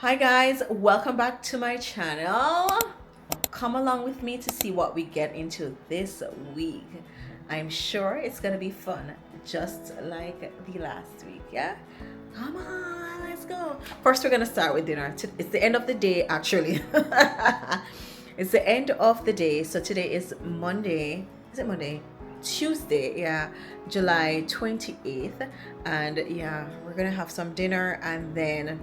Hi guys, welcome back to my channel. Come along with me to see what we get into this week. I'm sure it's gonna be fun, just like the last week. Yeah, come on, let's go. First we're gonna start with dinner. It's the end of the day actually. It's the end of the day, so today is Monday. Is it Monday? Tuesday, yeah, July 28th. And yeah, we're gonna have some dinner and then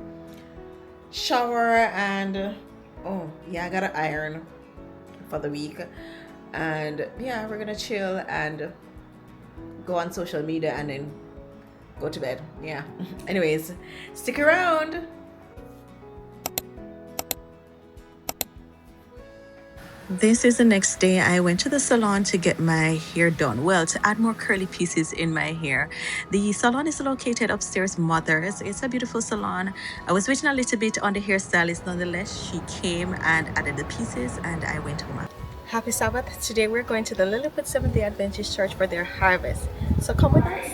shower and oh yeah, I gotta iron for the week. And yeah, we're gonna chill and go on social media and then go to bed. Yeah. Anyways, stick around. This is the next day. I went to the salon to get my hair done. Well, to add more curly pieces in my hair. The salon is located upstairs, Mothers. It's a beautiful salon. I was waiting a little bit on the hairstylist. Nonetheless, she came and added the pieces and I went home. Happy Sabbath. Today we're going to the Lilliput Seventh-day Adventist Church for their harvest. So come with us.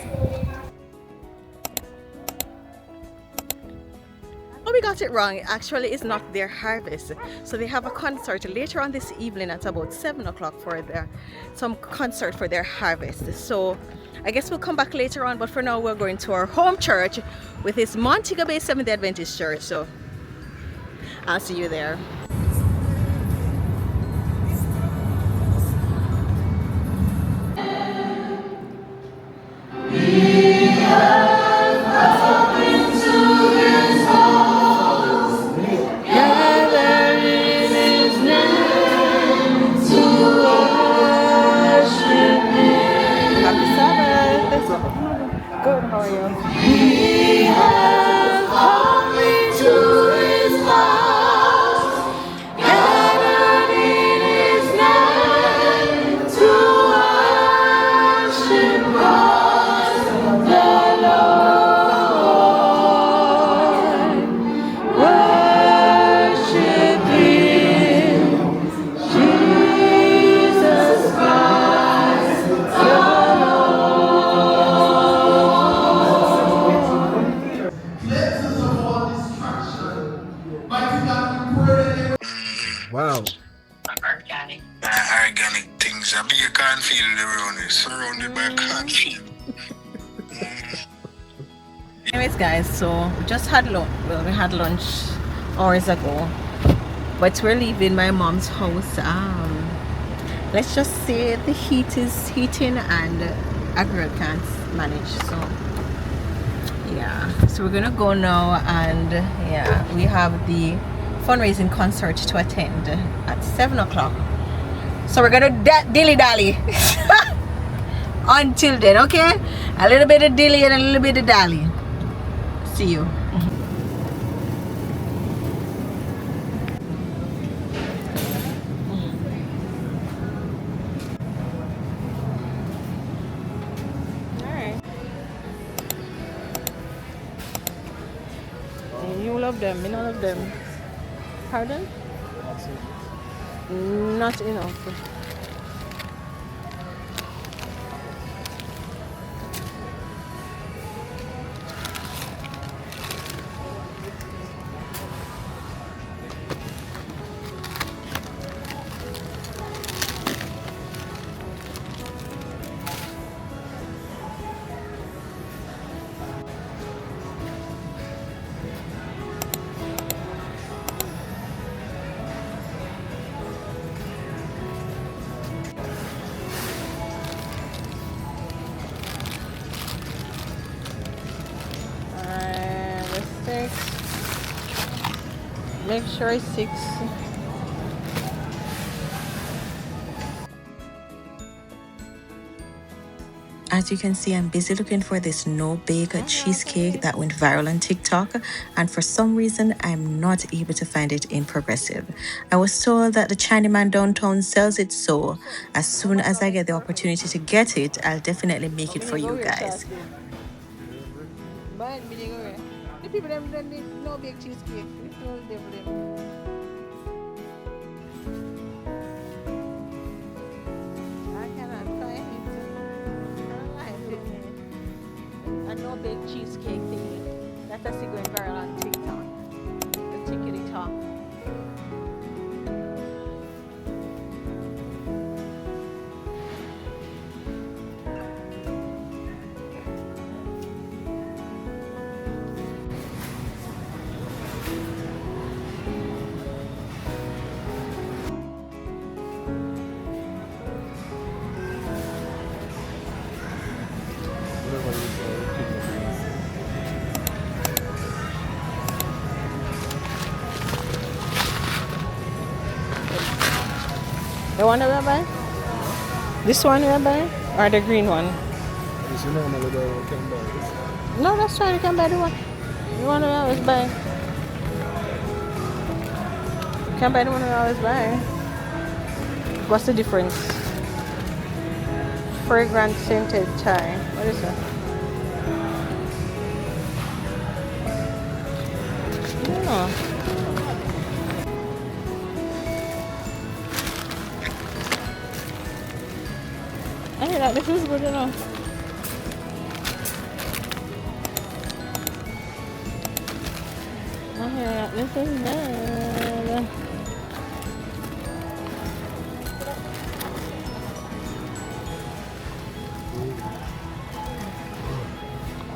Oh, we got it wrong. Actually, it's not their harvest. So they have a concert later on this evening at about 7 o'clock for some concert for their harvest. So I guess we'll come back later on, but for now we're going to our home church, with this Montego Bay Seventh-day Adventist Church. So I'll see you there. Good, how are you? We have come into his house, gathered in his name to worship God the Lord. Worship him, Jesus Christ the Lord. Wow. Organic things. I mean, you can't feel it around it. Surrounded by cornfield. Anyways guys, so we just had lunch. Well, we had lunch hours ago, but we're leaving my mom's house. Let's just say the heat is heating and a girl can't manage, so yeah, so we're gonna go now. And yeah, we have the fundraising concert to attend at 7 o'clock, so we're gonna dilly-dally until then. Okay, a little bit of dilly and a little bit of dally. See you. Alright. You love them, me not love them. Pardon? Not enough. Make sure it's 6. As you can see, I'm busy looking for this no-bake cheesecake that went viral on TikTok, and for some reason I'm not able to find it in Progressive. I was told that the Chinaman downtown sells it, so as soon as I get the opportunity to get it, I'll definitely make it for you guys. The people them no bake cheesecake. I cannot find it. A no bake cheesecake thing that I see going viral on TikTok. The The one that we're buying? This one we're buying? Or the green one? This is normally the one can buy this. No, that's fine. You can buy the one. The one that we always buy. You can buy the one that we always buy. What's the difference? Fragrant scented chai. What is that? I don't know. I hear that this is good enough. I hear that this is good.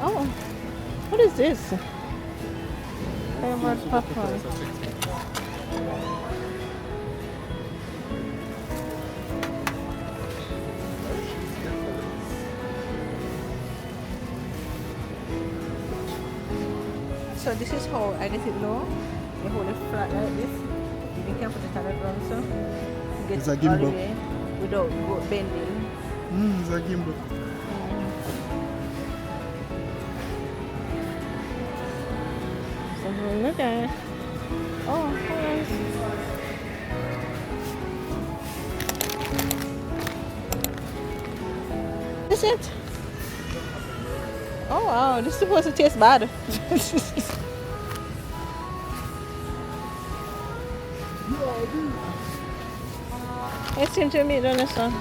Oh, what is this? Favorite popcorn. So this is how I get it low. You hold it flat like this. You can put it on the ground so you get It's a it all the gimbal. way without bending. It's a gimbal. So look at it. Oh, nice. Is it? Oh wow, this is supposed to taste bad. It seems to me, don't it, son?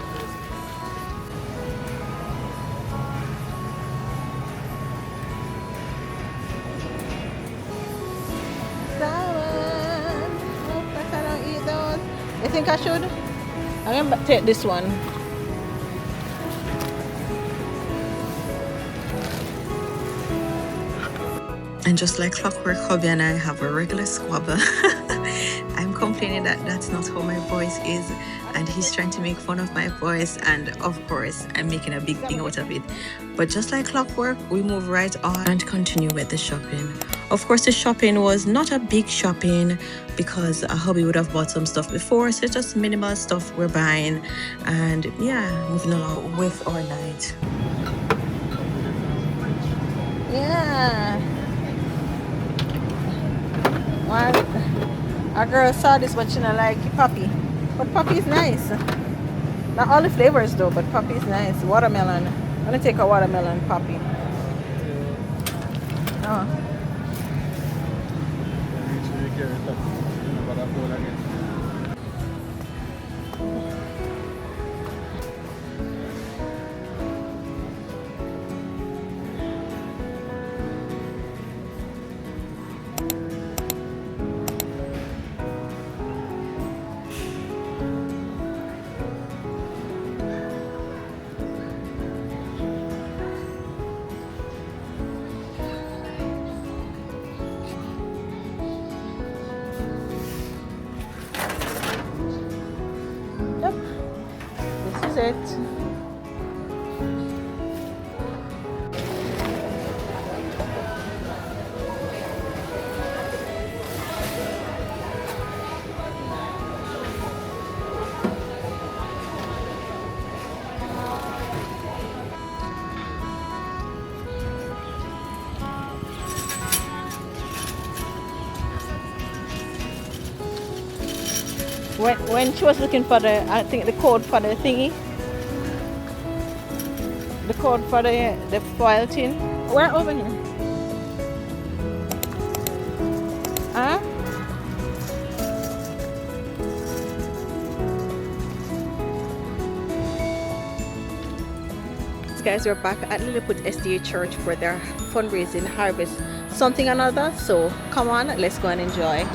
Salmon. Oh, I cannot eat those. You think I should? I'm gonna take this one. And just like clockwork, hubby and I have a regular squabble. I'm complaining that that's not how my voice is, and he's trying to make fun of my voice, and of course I'm making a big thing out of it. But just like clockwork, we move right on and continue with the shopping. Of course, the shopping was not a big shopping because a hubby would have bought some stuff before, so it's just minimal stuff we're buying, and yeah, moving along with our night. Yeah. One, a girl saw this but she not like poppy. But poppy is nice. Not all the flavors though, but poppy is nice. Watermelon. I'm gonna take a watermelon poppy. Oh. Make sure you carry it up. Remember that bowl again. Yep. This is it. When she was looking for the, I think the code for the thingy, the code for the foil tin. Where over here? Huh? Guys, we're back at Lilliput SDA Church for their fundraising Harvest something another. So come on, let's go and enjoy.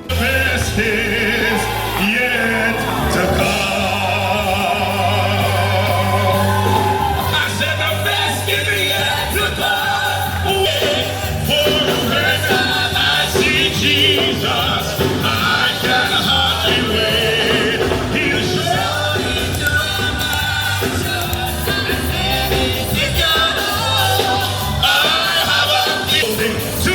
Best is yet to come. I said the best is yet to come. For every time I see Jesus, I can hardly wait. He'll show me to my soul. I have a feeling to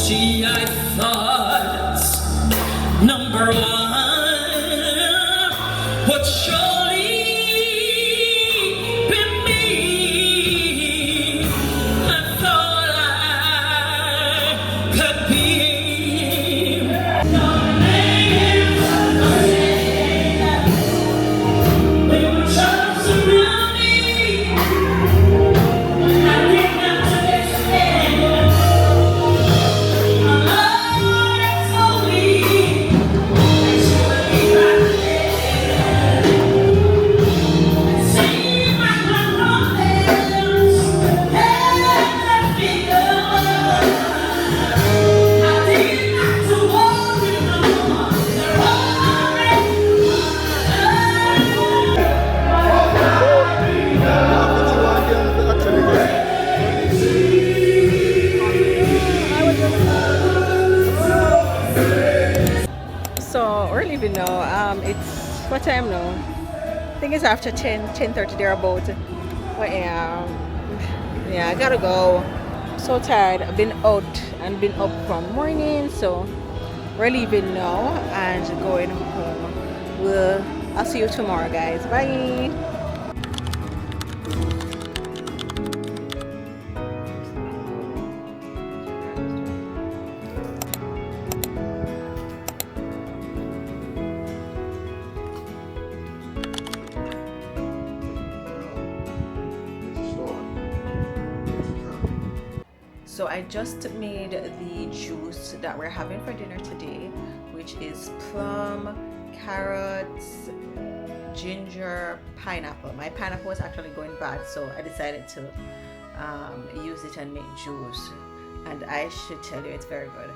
See, I thought number one would surely be me. I thought I could be. They were just around me. I did not understand. So we're leaving now. It's what time now? I think it's after 10:30 thereabout. But yeah, I gotta go. So tired. I've been out and been up from morning, so we're leaving now and going home. I'll see you tomorrow, guys. Bye. So I just made the juice that we're having for dinner today, which is plum, carrots, ginger, pineapple. My pineapple was actually going bad, so I decided to use it and make juice, and I should tell you it's very good.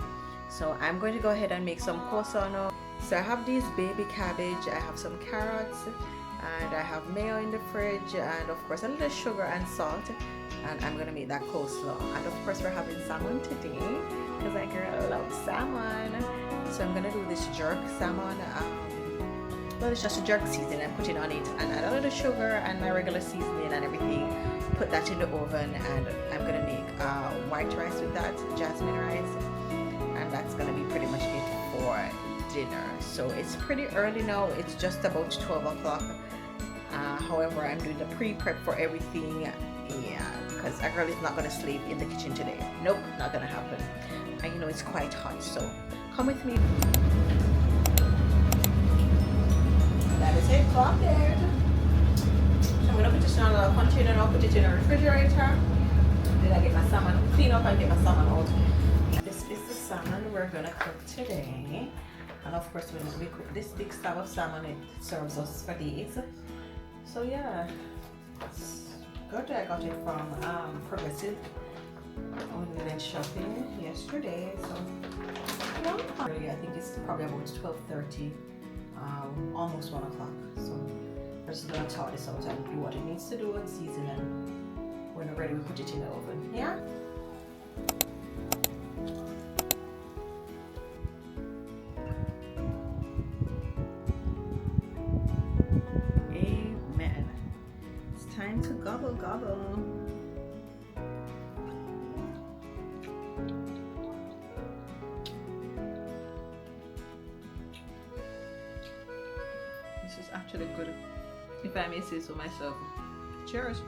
So I'm going to go ahead and make some coleslaw now. So I have these baby cabbage, I have some carrots, and I have mayo in the fridge, and of course a little sugar and salt, and I'm gonna make that coleslaw. And of course we're having salmon today because I girl love salmon. So I'm gonna do this jerk salmon. Well, it's just a jerk seasoning I'm putting on it, and add a little sugar and my regular seasoning and everything. Put that in the oven, and I'm gonna make white rice with that, jasmine rice, and that's gonna be pretty much it for dinner. So it's pretty early now, it's just about 12 o'clock. However, I'm doing the pre-prep for everything, yeah, because a girl is not gonna sleep in the kitchen today. Nope, not gonna happen. And you know it's quite hot, so come with me. That is it, clocked it. So I'm gonna put this in a container and I'll put it in a refrigerator. Then I get my salmon, clean up and get my salmon out. This is the salmon we're gonna cook today. And of course, when we cook this big slab of salmon, it serves us for days. So yeah, it's good. I got it from Progressive when we went shopping yesterday. So yeah, I think it's probably about 12:30, almost 1 o'clock. So we're just gonna thaw this out and do what it needs to do and season, and when we're ready, we put it in the oven. Yeah. Time to gobble gobble. This is actually good, if I may say so myself. Cheers.